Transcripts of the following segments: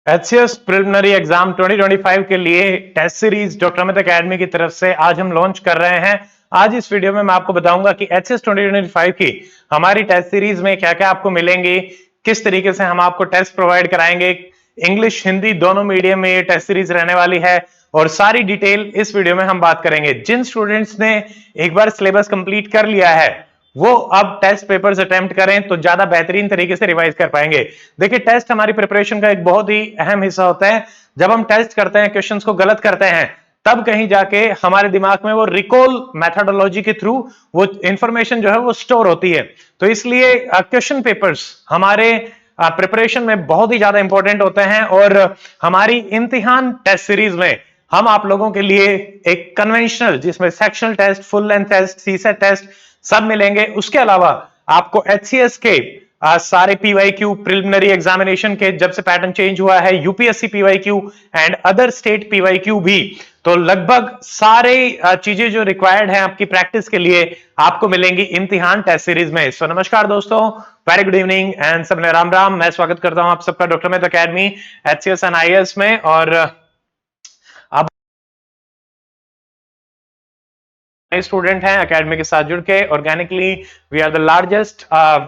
HCS preliminary exam 2025 के लिए test series doctor Amit academy की तरफ से आज हम लॉन्च कर रहे हैं। आज इस वीडियो में मैं आपको बताऊंगा कि एचसीएस 2025 की हमारी टेस्ट सीरीज में क्या क्या आपको मिलेंगे, किस तरीके से हम आपको टेस्ट प्रोवाइड कराएंगे। इंग्लिश हिंदी दोनों मीडियम में ये टेस्ट सीरीज रहने वाली है और सारी डिटेल इस वीडियो में हम बात करेंगे। जिन स्टूडेंट्स ने एक बार सिलेबस कंप्लीट कर लिया है वो अब टेस्ट पेपर्स अटेम्प्ट करें तो ज्यादा बेहतरीन तरीके से रिवाइज कर पाएंगे। देखिए, टेस्ट हमारी प्रिपरेशन का एक बहुत ही अहम हिस्सा होता है। जब हम टेस्ट करते हैं, क्वेश्चंस को गलत करते हैं, तब कहीं जाके हमारे दिमाग में वो रिकॉल मेथोडोलॉजी के थ्रू वो इंफॉर्मेशन जो है वो स्टोर होती है। तो इसलिए क्वेश्चन पेपर्स हमारे प्रिपरेशन में बहुत ही ज्यादा इंपॉर्टेंट होते हैं और हमारी इम्तिहान टेस्ट सीरीज में हम आप लोगों के लिए एक कन्वेंशनल, जिसमें sectional test, full length test, CSAT test सब मिलेंगे। उसके अलावा आपको एचसीएस के सारे पीवाईक्यू प्रिलिमिनरी एग्जामिनेशन के जब से पैटर्न चेंज हुआ है, UPSC PYQ and other state PYQ भी, तो लगभग सारे चीजें जो रिक्वायर्ड हैं आपकी प्रैक्टिस के लिए आपको मिलेंगी इम्तिहान टेस्ट सीरीज में। सो नमस्कार दोस्तों, वेरी गुड इवनिंग एंड सबने राम राम। मैं स्वागत करता हूं आप सबका doctor Amit academy HCS and IAS में। और अब स्टूडेंट हैं एकेडमी के साथ जुड़ के organically we are the largest,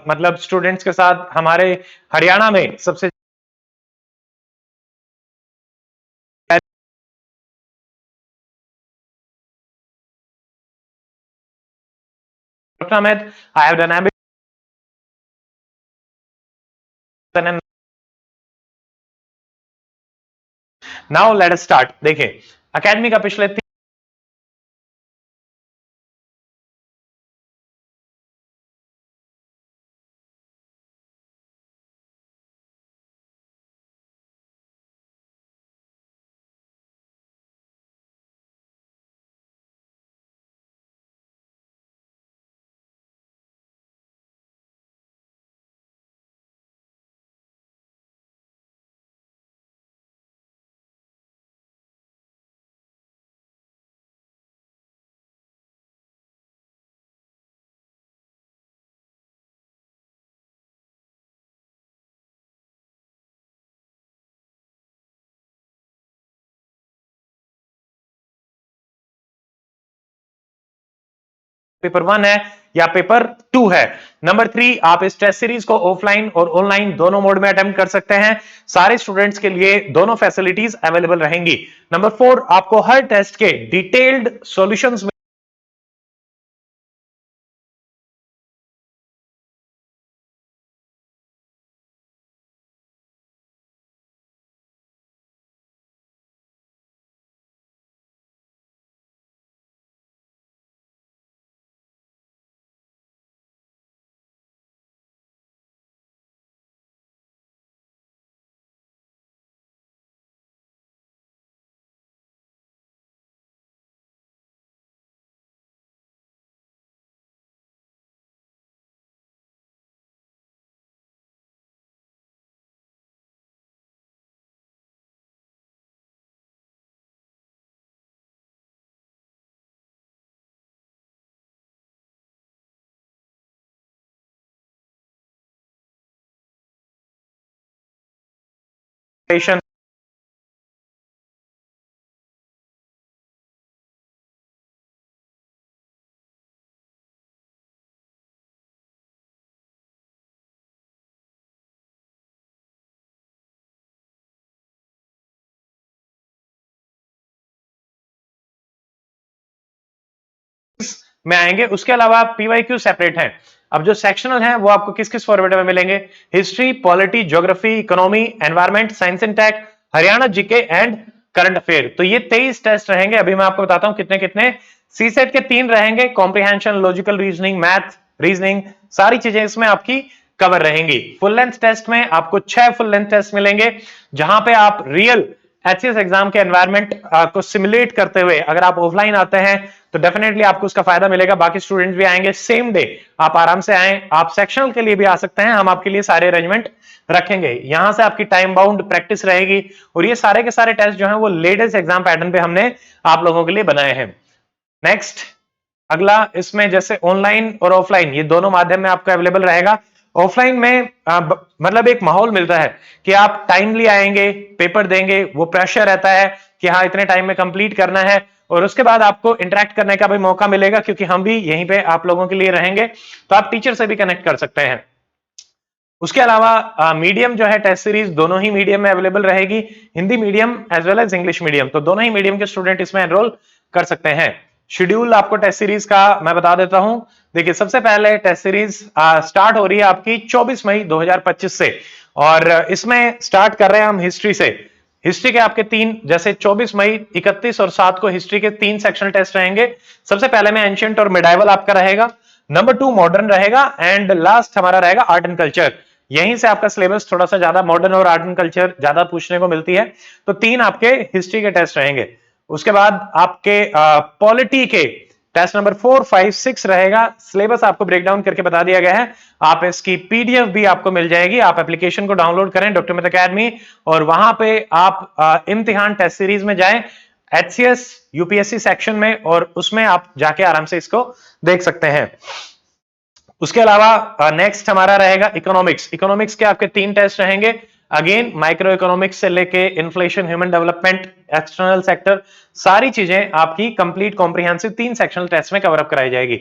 मतलब स्टूडेंट्स के साथ हमारे हरियाणा में सबसे doctor Amit, I have done everything. Now let us start. देखिए, एकेडमी का पिछले पेपर 1 है या पेपर 2 है। नंबर 3, आप इस टेस्ट सीरीज को ऑफलाइन और ऑनलाइन दोनों मोड में अटेम्प्ट कर सकते हैं। सारे स्टूडेंट्स के लिए दोनों फैसिलिटीज अवेलेबल रहेंगी। नंबर 4, आपको हर टेस्ट के डिटेल्ड सॉल्यूशंस में आएंगे। उसके अलावा पीवाईक्यू सेपरेट हैं। अब जो सेक्शनल हैं वो आपको किस किस फॉर्मेट में मिलेंगे? History, polity, geography, economy, environment, science and tech, Haryana GK and current affair. तो ये 23 टेस्ट रहेंगे। अभी मैं आपको बताता हूं कितने कितने। सीसेट के 3 रहेंगे, comprehension, logical reasoning, math reasoning, सारी चीजें इसमें आपकी कवर रहेंगी। फुल लेंथ टेस्ट में आपको 6 फुल लेंथ टेस्ट मिलेंगे, जहां पे आप रियल एचसीएस एग्जाम के एनवायरमेंट को सिमुलेट करते हुए अगर आप ऑफलाइन आते हैं तो डेफिनेटली आपको उसका फायदा मिलेगा। बाकी स्टूडेंट्स भी आएंगे सेम डे, आप आराम से आए। आप सेक्शनल के लिए भी आ सकते हैं, हम आपके लिए सारे अरेंजमेंट रखेंगे। यहां से आपकी टाइम बाउंड प्रैक्टिस रहेगी और ये सारे के सारे टेस्ट जो हैं वो लेटेस्ट एग्जाम पैटर्न पे हमने आप लोगों के लिए बनाए हैं। नेक्स्ट, अगला, इसमें जैसे ऑनलाइन और ऑफलाइन ये दोनों माध्यम में आपको अवेलेबल रहेगा। ऑफलाइन में मतलब एक माहौल मिलता है कि आप टाइमली आएंगे, पेपर देंगे, वो प्रेशर रहता है कि हाँ इतने टाइम में कंप्लीट करना है, और उसके बाद आपको इंटरेक्ट करने का भी मौका मिलेगा क्योंकि हम भी यहीं पे आप लोगों के लिए रहेंगे, तो आप टीचर से भी कनेक्ट कर सकते हैं। उसके अलावा मीडियम जो है टेस्ट सीरीज दोनों ही मीडियम में अवेलेबल रहेगी, Hindi medium as well as English medium, तो दोनों ही मीडियम के स्टूडेंट इसमें एनरोल कर सकते हैं। शेड्यूल आपको टेस्ट सीरीज का मैं बता देता हूं। देखिए सबसे पहले टेस्ट सीरीज स्टार्ट हो रही है आपकी 24 मई 2025 से, और इसमें स्टार्ट कर रहे हैं हम हिस्ट्री से। हिस्ट्री के आपके तीन, जैसे 24 मई, 31 और 7 को हिस्ट्री के 3 सेक्शनल टेस्ट रहेंगे। सबसे पहले में एंशिएंट और मिडाइवल आपका रहेगा, नंबर 2 मॉडर्न रहेगा, एंड लास्ट हमारा रहेगा आर्ट एंड कल्चर। यहीं से आपका सिलेबस थोड़ा सा ज्यादा, मॉडर्न और आर्ट एंड कल्चर ज्यादा पूछने को मिलती है, तो 3 आपके हिस्ट्री के टेस्ट रहेंगे। उसके बाद आपके पॉलिटी के टेस्ट नंबर 4, 5, 6 रहेगा। सिलेबस आपको ब्रेकडाउन करके बता दिया गया है, आप इसकी पीडीएफ भी आपको मिल जाएगी। आप एप्लीकेशन को डाउनलोड करें डॉक्टर अकेडमी, और वहां पे आप इम्तिहान टेस्ट सीरीज में जाएं, एचसीएस यूपीएससी सेक्शन में, और उसमें आप जाके आराम से इसको देख सकते हैं। उसके अलावा नेक्स्ट हमारा रहेगा इकोनॉमिक्स। इकोनॉमिक्स के आपके 3 टेस्ट रहेंगे, अगेन माइक्रो इकोनॉमिक्स से लेके inflation, human development, external sector, सारी चीजें आपकी कंप्लीट कॉम्प्रिहेंसिव 3 सेक्शनल टेस्ट में कवर अप कराई जाएगी।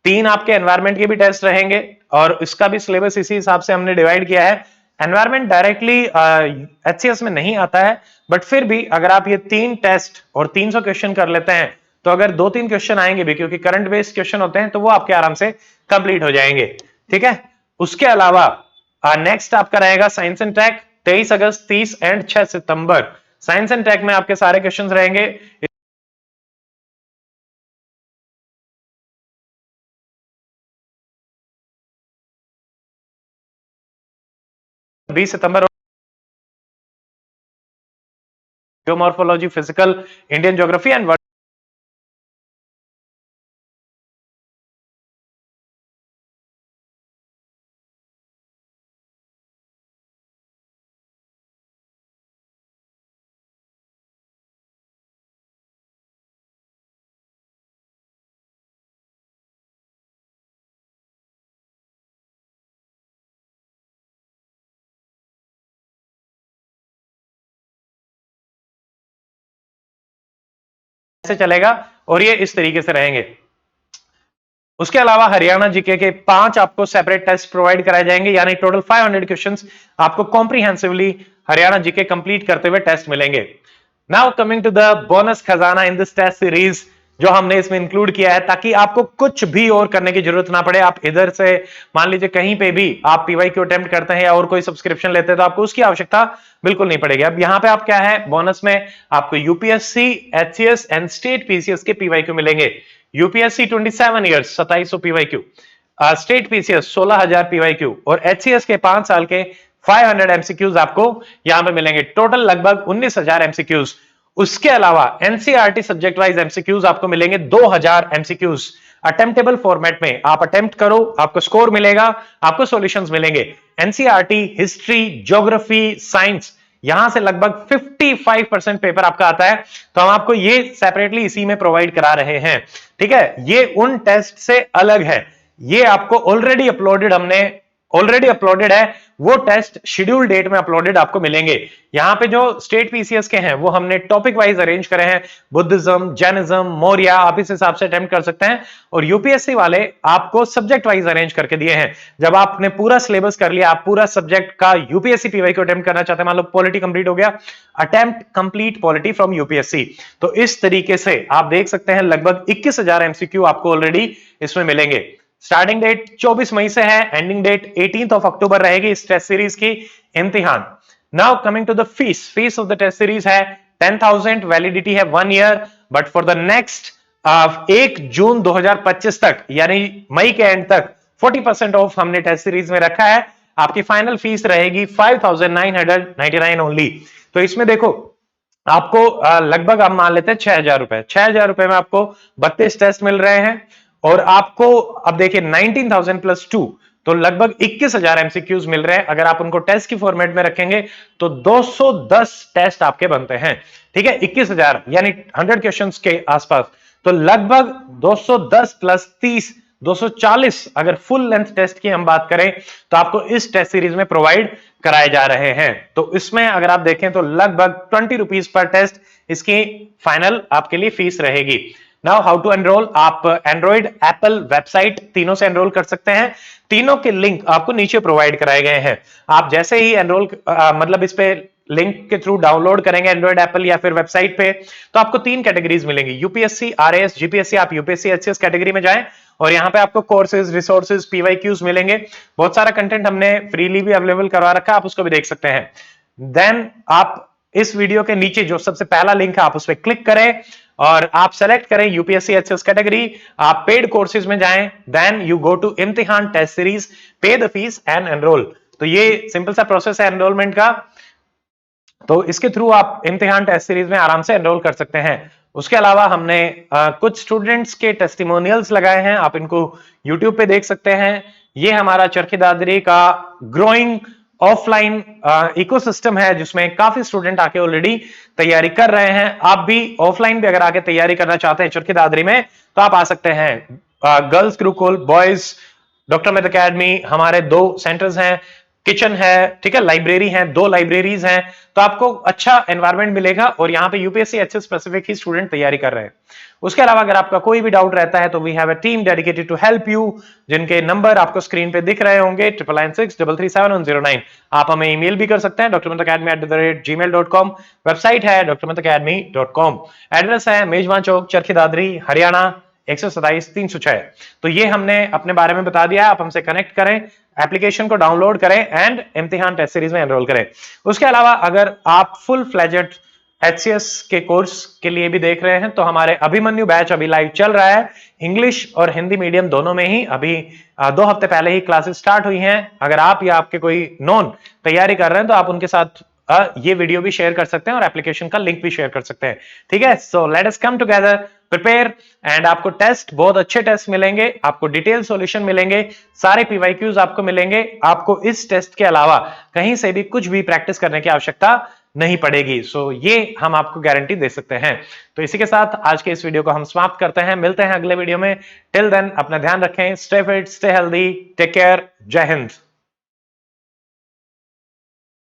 3 आपके एनवायरमेंट के भी टेस्ट रहेंगे, और इसका भी सिलेबस इसी हिसाब से हमने डिवाइड किया है। एनवायरमेंट डायरेक्टली एचसीएस में नहीं आता है, बट फिर भी अगर आप ये 3 टेस्ट और 300 क्वेश्चन कर लेते हैं, तो अगर 2-3 क्वेश्चन आएंगे भी, क्योंकि करंट बेस्ड क्वेश्चन होते हैं, तो वो आपके आराम से कंप्लीट हो जाएंगे। ठीक है। उसके अलावा नेक्स्ट आपका रहेगा साइंस एंड टेक, 23 अगस्त, 30 एंड 6 सितंबर। साइंस एंड टेक में आपके सारे क्वेश्चंस रहेंगे। 20 सितंबर geomorphology, physical, Indian geography and 20 से चलेगा, और ये इस तरीके से रहेंगे। उसके अलावा हरियाणा जीके के 5 आपको सेपरेट टेस्ट प्रोवाइड कराए जाएंगे, यानी टोटल 500 क्वेश्चंस आपको कॉम्प्रिहेंसिवली हरियाणा जीके कंप्लीट करते हुए टेस्ट मिलेंगे। Now coming to the bonus खजाना इन दिस टेस्ट सीरीज, जो हमने इसमें इंक्लूड किया है ताकि आपको कुछ भी और करने की जरूरत ना पड़े। आप इधर से मान लीजिए कहीं पे भी आप पीवाईक्यू अटेम्प्ट करते हैं या और कोई सब्सक्रिप्शन लेते हैं, तो आपको उसकी आवश्यकता बिल्कुल नहीं पड़ेगी। अब यहाँ पे आप क्या है, बोनस में आपको UPSC, HCS and state PCS के पीवाईक्यू मिलेंगे। UPSC 27 years 2700 PYQ, state PCS 16,000 PYQ, और एचसीएस के 5 साल के 500 एमसीक्यूज आपको यहां पे मिलेंगे। टोटल लगभग 19,000 एमसीक्यूज। उसके अलावा एनसीईआरटी सब्जेक्ट वाइज एमसीक्यूज आपको मिलेंगे 2,000 एमसीक्यूज अटेम्प्टेबल फॉर्मेट में। आप अटेम्प्ट करो, आपको स्कोर मिलेगा, आपको सॉल्यूशंस मिलेंगे। एनसीईआरटी, हिस्ट्री, ज्योग्राफी, साइंस, यहां से लगभग 55% पेपर आपका आता है, तो हम आपको ये सेपरेटली इसी में प्रोवाइड करा रहे हैं। ठीक है, ये उन टेस्ट से अलग है, ये आपको ऑलरेडी अपलोडेड है। वो टेस्ट शेड्यूल डेट में अपलोडेड आपको मिलेंगे। यहां पे जो स्टेट पीसीएस के हैं वो हमने टॉपिक वाइज अरेंज करे हैं, बुद्धिज्म, जैनिज्म, मौर्य, आप इस हिसाब से अटेम्प्ट कर सकते हैं। और यूपीएससी वाले आपको सब्जेक्ट वाइज अरेंज करके दिए हैं। जब आपने पूरा सिलेबस कर लिया, आप पूरा सब्जेक्ट का यूपीएससी पीवाई को अटेम्प्ट करना चाहते हैं, मान लो पॉलिटी कंप्लीट हो गया, attempt complete polity from UPSC, तो इस तरीके से आप देख सकते हैं लगभग 21,000 एमसीक्यू आपको ऑलरेडी इसमें मिलेंगे। स्टार्टिंग डेट 24 मई से है, एंडिंग डेट 18 अक्टूबर रहेगी इस टेस्ट सीरीज की इम्तिहान। Now coming to the fees of the test series है 10,000, वैलिडिटी है 1 year, but for the next 1 June 2025 तक, यानी मई के एंड तक 40% ऑफ हमने टेस्ट सीरीज में रखा है। आपकी फाइनल फीस रहेगी 5,999 ओनली। तो इसमें देखो आपको लगभग हम मान लेते हैं 6,000 रुपए, 6,000 रुपए में आपको 32 टेस्ट मिल रहे हैं, और आपको अब देखिए 19,000 प्लस 2, तो लगभग 21,000 एमसीक्यूज मिल रहे हैं। अगर आप उनको टेस्ट की फॉर्मेट में रखेंगे तो 210 टेस्ट आपके बनते हैं। ठीक है, 21,000 यानी 100 क्वेश्चंस के आसपास, तो लगभग 210 प्लस 30, 240 अगर फुल लेंथ टेस्ट की हम बात करें तो आपको इस टेस्ट सीरीज में प्रोवाइड कराए जा रहे हैं। तो इसमें अगर आप देखें तो लगभग 20 रुपीज पर टेस्ट इसकी फाइनल आपके लिए फीस रहेगी। नाउ हाउ टू एनरोल, आप एंड्रॉइड एप्पल वेबसाइट तीनों से एनरोल कर सकते हैं। तीनों के लिंक आपको नीचे प्रोवाइड कराए गए हैं। आप जैसे ही एनरोल मतलब इस पे लिंक के थ्रू डाउनलोड करेंगे एंड्रॉइड एप्पल या फिर वेबसाइट पे, तो आपको 3 कैटेगरीज मिलेंगी, यूपीएससी, आरएएस, जीपीएससी। आप यूपीएससी एचसीएस कैटेगरी में जाएं और यहाँ पे आपको कोर्सेज, रिसोर्सेज, पीवाईक्यूज मिलेंगे। बहुत सारा कंटेंट हमने फ्रीली भी अवेलेबल करवा रखा है, आप उसको भी देख सकते हैं। देन आप इस वीडियो के नीचे जो सबसे पहला लिंक है आप उस पर क्लिक करें और आप सेलेक्ट करें यूपीएससी एचएस कैटेगरी। आप पेड कोर्सेज में जाएं, देन यू गो टू इम्तिहान टेस्ट सीरीज, पे द फीस एंड एनरोल। तो ये सिंपल सा प्रोसेस है एनरोलमेंट का। तो इसके थ्रू आप इम्तिहान टेस्ट सीरीज में आराम से एनरोल कर सकते हैं। उसके अलावा हमने कुछ स्टूडेंट्स के टेस्टिमोनियल्स लगाए हैं, आप इनको यूट्यूब पे देख सकते हैं। ये हमारा चरखी दादरी का ग्रोइंग ऑफलाइन इकोसिस्टम है जिसमें काफी स्टूडेंट आके ऑलरेडी तैयारी कर रहे हैं। आप भी ऑफलाइन भी अगर आके तैयारी करना चाहते हैं चरखी दादरी में तो आप आ सकते हैं। Girls Gurukul, boys doctor Amit academy, हमारे 2 सेंटर्स हैं, किचन है, ठीक है, लाइब्रेरी है, 2 लाइब्रेरीज हैं। तो आपको अच्छा एनवायरनमेंट मिलेगा और यहाँ पे यूपीएससी एचएस स्पेसिफिक ही स्टूडेंट तैयारी कर रहे हैं। उसके अलावा अगर आपका कोई भी डाउट रहता है तो we have a team dedicated to help you, जिनके नंबर आपको स्क्रीन पे दिख रहे होंगे 9996337109। आप हमें ईमेल भी कर सकते हैं drmitacademy@gmail.com। वेबसाइट है drmitacademy.com। एड्रेस है मेजबान चौक, चरखी दादरी, हरियाणा 127-306। तो ये हमने अपने बारे में बता दिया। आप हमसे कनेक्ट करें, एप्लीकेशन को डाउनलोड करें एंड इम्तिहान टेस्ट सीरीज में एनरोल करें। उसके अलावा अगर आप फुल फ्लेजेड एचसीएस के कोर्स के लिए भी देख रहे हैं तो हमारे अभिमन्यु बैच अभी लाइव चल रहा है। इंग्लिश और हिंदी मीडियम दोनों में ही अभी 2 हफ्ते पहले ही क्लासेस स्टार्ट हुई हैं। अगर आप या आपके कोई नॉन तैयारी कर रहे हैं तो आप उनके साथ ये वीडियो भी शेयर कर सकते हैं और एप्लीकेशन का लिंक भी शेयर कर सकते हैं। ठीक है, so let us come together, prepare and आपको टेस्ट, बहुत अच्छे टेस्ट मिलेंगे, आपको डिटेल सॉल्यूशन मिलेंगे, सारे पीवाईक्यूज आपको मिलेंगे। आपको इस टेस्ट के अलावा कहीं से भी कुछ भी प्रैक्टिस करने की आवश्यकता नहीं पड़ेगी। सो ये हम आपको गारंटी दे सकते हैं। तो इसी के साथ आज के इस वीडियो को हम समाप्त करते हैं। मिलते हैं अगले वीडियो में। टिल देन अपना ध्यान रखें, stay fit, stay healthy, take care, जय हिंद।